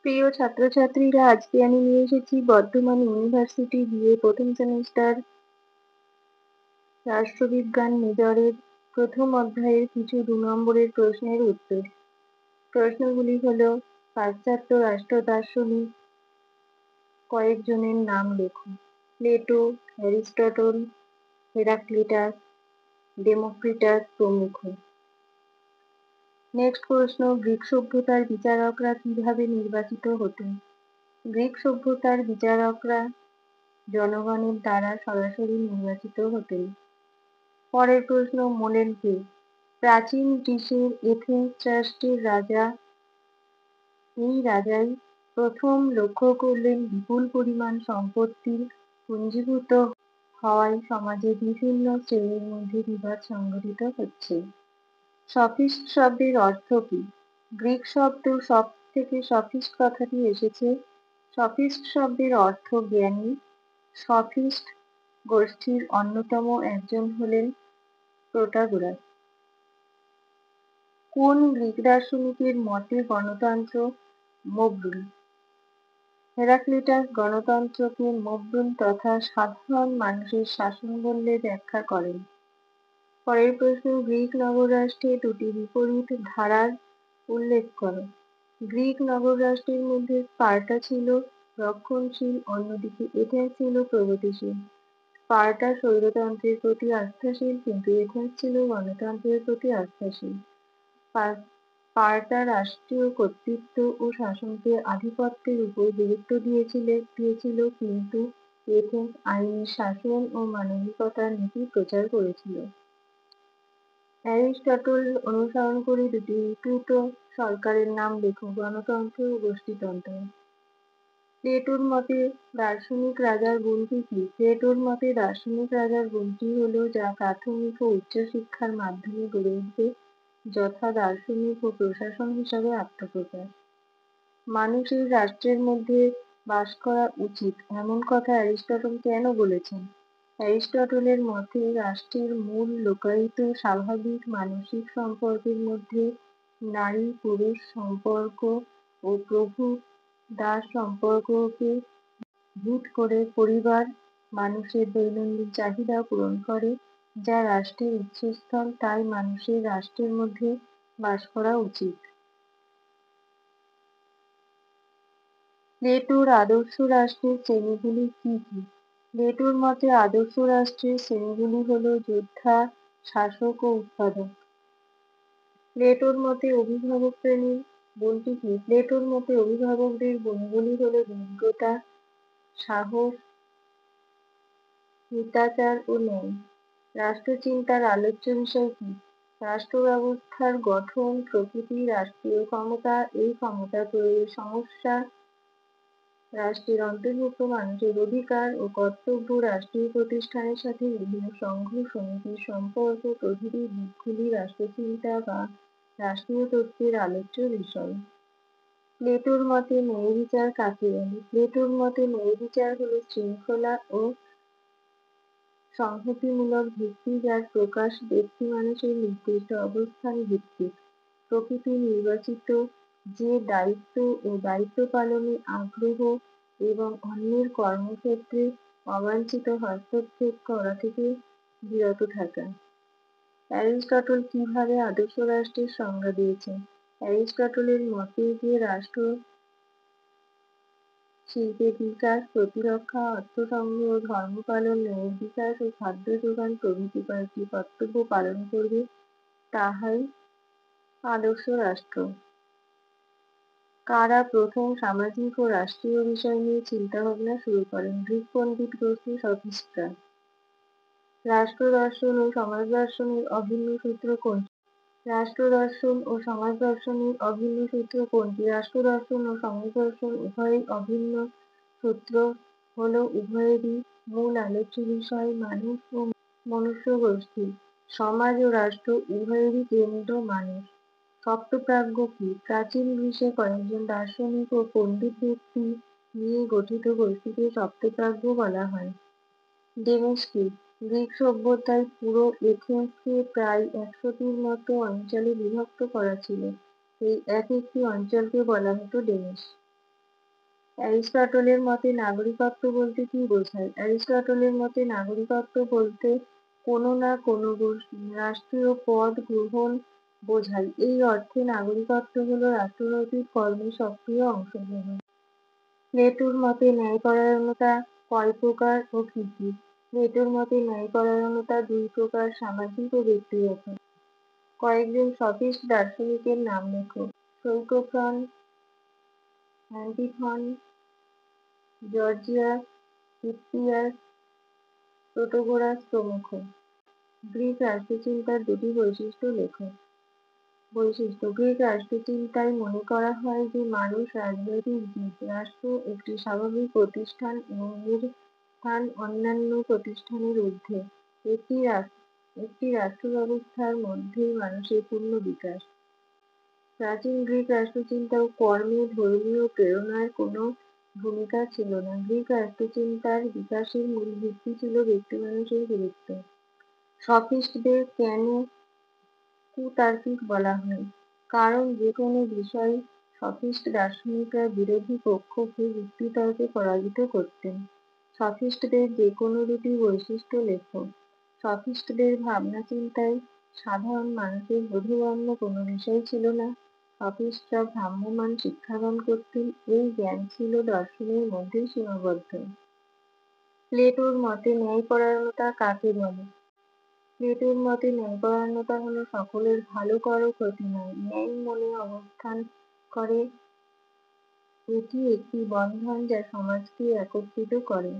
প্রিয় ছাত্রছাত্রীরা, আজকে আমি নিয়ে এসেছি বর্ধমান ইউনিভার্সিটি বিএ প্রথম সেমিস্টার রাষ্ট্রবিজ্ঞান মেজরের প্রথম অধ্যায়ের কিছু 2 নম্বরের প্রশ্নের উত্তর। প্রশ্নগুলি হলো: পাশ্চাত্য রাষ্ট্র দার্শনিক কয়েকজনের নাম লেখো। প্লেটো, অ্যারিস্টটল, হেরাক্লিটাস, ডেমোক্রিটাস প্রমুখ। নেক্সট প্রশ্ন: গ্রিক সভ্যতার বিচারকরা কিভাবে নির্বাচিত হতেন? গ্রিক সভ্যতার বিচারকরা জনগণের দ্বারা সরাসরি নির্বাচিত হতেন। পরের প্রশ্ন: মোলেন কে? প্রাচীন গ্রিসের এথেন্স রাষ্ট্রের রাজা। এই রাজাই প্রথম লক্ষ্য করলেন বিপুল পরিমাণ সম্পত্তির পুঞ্জীভূত হওয়ায় সমাজে বিভিন্ন শ্রেণীর মধ্যে বিবাদ সংঘটিত হচ্ছে। সফিস্ট শব্দের অর্থ কি? গ্রিক শব্দ সব থেকে সফিস্ট কথাটি এসেছে। সফিস্ট শব্দের অর্থ জ্ঞানী। সফিস্ট গোষ্ঠীর অন্যতম একজন হলেন প্রোটাগোরাস। কোন গ্রিক দার্শনিকের মতে গণতন্ত্র মবরুল? হেরাক্লিটাস গণতন্ত্রকে মবরুল তথা সাধারণ মানুষের শাসন বলে ব্যাখ্যা করেন। পরের প্রশ্ন: গ্রিক নগররাষ্ট্রে দুটি বিপরীত ধারার উল্লেখ করো। গ্রিক নগররাষ্ট্রের মধ্যে স্পার্টা ছিল রক্ষণশীল, অন্যদিকে এথেন্স ছিল প্রগতিশীল। স্পার্টা স্বৈরতন্ত্রের প্রতি আস্থাশীল, কিন্তু এথেন্স ছিল গণতন্ত্রের প্রতি আস্থাশীল। স্পার্টা রাষ্ট্রীয় কর্তৃত্ব ও শাসনকে আধিপত্যের উপর গুরুত্ব দিয়েছিল, কিন্তু এথেন্স আইনের শাসন ও মানবিকতার নীতি প্রচার করেছিল। অ্যারিস্টটল অনুসরণ করে দুটি বিকৃত সরকারের নাম লেখো। গণতন্ত্র ও গোষ্ঠীতন্ত্র। প্লেটোর মতে দার্শনিক রাজার গুণটি কি? প্লেটোর মতে দার্শনিক রাজার গুণটি হলো যা প্রাথমিক ও উচ্চশিক্ষার মাধ্যমে গড়ে উঠবে, যথা দার্শনিক ও প্রশাসন হিসাবে আত্মপ্রকাশ। মানুষের রাষ্ট্রের মধ্যে বাস করা উচিত, এমন কথা অ্যারিস্টটল কেন বলেছেন? অ্যারিস্টটলের মতে রাষ্ট্রের মূল লোকায়িত স্বাভাবিক মানসিক সম্পর্কের মধ্যে নারী পুরুষ সম্পর্ক ও প্রভু দাস সম্পর্ককে ভিত করে পরিবার মানুষের দৈনন্দিন চাহিদা পূরণ করে, যা রাষ্ট্রের উৎসস্থল। তাই মানুষের রাষ্ট্রের মধ্যে বাস করা উচিত। প্লেটোর আদর্শ রাষ্ট্রের শ্রেণীগুলি কি কি? প্লেটোর মতে আদর্শ রাষ্ট্রের শ্রেণীগুলি হল যোদ্ধা, শাসক ও উৎপাদক। প্লেটোর মতে অভিভাবক শ্রেণীর গুণটি কি? প্লেটোর মতে অভিভাবকদের গুণগুলি হল বিজ্ঞতা, সাহস, মিতাচার ও ন্যায়। রাষ্ট্রচিন্তার আলোচ্য বিষয় কি? রাষ্ট্র ব্যবস্থার গঠন, প্রকৃতি, রাষ্ট্রীয় ক্ষমতা, এই ক্ষমতা প্রয়োগের সমস্যা, রাষ্ট্রের অন্তর্ভুক্ত মানুষের অধিকার ও কর্তব্য, রাষ্ট্রীয় প্রতিষ্ঠানের সাথে বিভিন্ন সংঘ সমিতির সম্পর্ক প্রভৃতি দিকগুলি রাষ্ট্রচিন্তা বা রাষ্ট্রীয় তত্ত্বের আলোচ্য বিষয়। প্লেটোর মতে ন্যায়বিচার কাকে বলে? প্লেটোর মতে ন্যায়বিচার হল শৃঙ্খলা ও সংহতিমূলক ভিত্তি, যার প্রকাশ ব্যক্তি মানুষের নির্দিষ্ট অবস্থান ভিত্তিক, প্রকৃতি নির্বাচিত, যে দায়িত্ব ও দায়িত্ব পালনে আগ্রহ এবং অন্যের কর্মক্ষেত্রে অবাঞ্ছিত হস্তক্ষেপ করা থেকে বিরত থাকা। অ্যারিস্টটল কিভাবে আদর্শ রাষ্ট্রের সংজ্ঞা দিয়েছেন? অ্যারিস্টটলের মতে যে রাষ্ট্র শিল্পের বিকাশ, প্রতিরক্ষা, অর্থ সংগ্রহ, ধর্ম পালন, ন্যায়ের বিকাশ ও খাদ্য যোগান প্রভৃতি কয়েকটি কর্তব্য পালন করবে, তাহাই আদর্শ রাষ্ট্র। কারা প্রথম সামাজিক ও রাষ্ট্রীয় বিষয় নিয়ে চিন্তা ভাবনা শুরু করেন? গ্রিক পণ্ডিত গোষ্ঠী, সফিস্টরা। রাষ্ট্র দর্শন ও সমাজ দর্শনের অভিন্ন সূত্র কোনটি? রাষ্ট্র দর্শন ও সমাজ দর্শনের অভিন্ন সূত্র কোনটি? রাষ্ট্র দর্শন ও সমাজ দর্শন উভয়ের অভিন্ন সূত্র হল উভয়েরই মূল আলোচ্য বিষয় মানুষ ও মনুষ্য গোষ্ঠী। সমাজ ও রাষ্ট্র উভয়েরই কেন্দ্র মানুষ। সপ্তপ্রাজ্ঞ কি? প্রাচীন গ্রিসে কয়েকজন দার্শনিক ও পণ্ডিত ব্যক্তি নিয়ে গঠিত গোষ্ঠীকে সপ্তপ্রাজ্ঞ বলা হয়। ডেমোস কি? গ্রিক সভ্যতায় পুরো এথেন্সকে প্রায় 100টির মতো অঞ্চলে বিভক্ত করা ছিল। এই এক একটি অঞ্চলকে বলা হতো ডেমোস। অ্যারিস্টটলের মতে নাগরিকত্ব বলতে কি বোঝায়? অ্যারিস্টটলের মতে নাগরিকত্ব বলতে কোনো না কোনো রাষ্ট্রীয় পদ গ্রহণ বোঝায়। এই অর্থে নাগরিকত্ব হলো রাষ্ট্রনৈতিক কর্মে সক্রিয় অংশগ্রহণ। প্লেটোর মতে ন্যায়পরায়ণতা কয় প্রকার ও কি কি? প্লেটোর মতে ন্যায়পরায়ণতা দুই প্রকার, সামাজিক ও ব্যক্তিগত। কয়েকজন সফিস্ট দার্শনিকের নাম লেখো। সৈকোফ্রন, অ্যান্টিফন, জর্জিয়াস, হিপ্পিয়াস, প্রোটোগোরাস প্রমুখ। গ্রিক রাষ্ট্রচিন্তার দুটি বৈশিষ্ট্য লেখো। বৈশিষ্ট্য: গ্রিক রাষ্ট্রচিন্তায় মনে করা হয় যে মানুষ রাজনৈতিক জীব। রাষ্ট্র একটি স্বাভাবিক প্রতিষ্ঠান এবং এর স্থান অন্যান্য প্রতিষ্ঠানের ঊর্ধ্বে। একটি রাষ্ট্র ব্যবস্থার মধ্যেই মানুষের পূর্ণ বিকাশ। প্রাচীন গ্রিক রাষ্ট্রচিন্তায় কর্মে ধর্মীয় প্রেরণার কোনো ভূমিকা ছিল না। গ্রিক রাষ্ট্রচিন্তার বিকাশের মূল ভিত্তি ছিল ব্যক্তিমানুষের গুরুত্ব। সফিস্টদের কেন কুতার্কিক বলা হয়? কারণ যে কোনো বিষয় সফিস্ট দার্শনিকরা বিরোধী পক্ষকে যুক্তিতর্কে পরাজিত করতেন। সফিস্টদের যে কোনো দুটি বৈশিষ্ট্য লেখো। সফিস্টদের ভাবনা চিন্তায় সাধারণ মানুষের বোধগম্য কোনো বিষয় ছিল না। সফিস্টরা ভ্রাম্যমাণ শিক্ষাদান করতেন। এই জ্ঞান ছিল দর্শনের মধ্যেই সীমাবদ্ধ। প্লেটোর মতে ন্যায়পরায়ণতা কাকে বলে? প্লেটোর মতে ন্যায়পরায়ণতা হলো সকলের ভালো করো, ক্ষতি নয়, ন্যায় মনে অবস্থান করে। এটি একটি বন্ধন যা সমাজকে একত্রিত করে।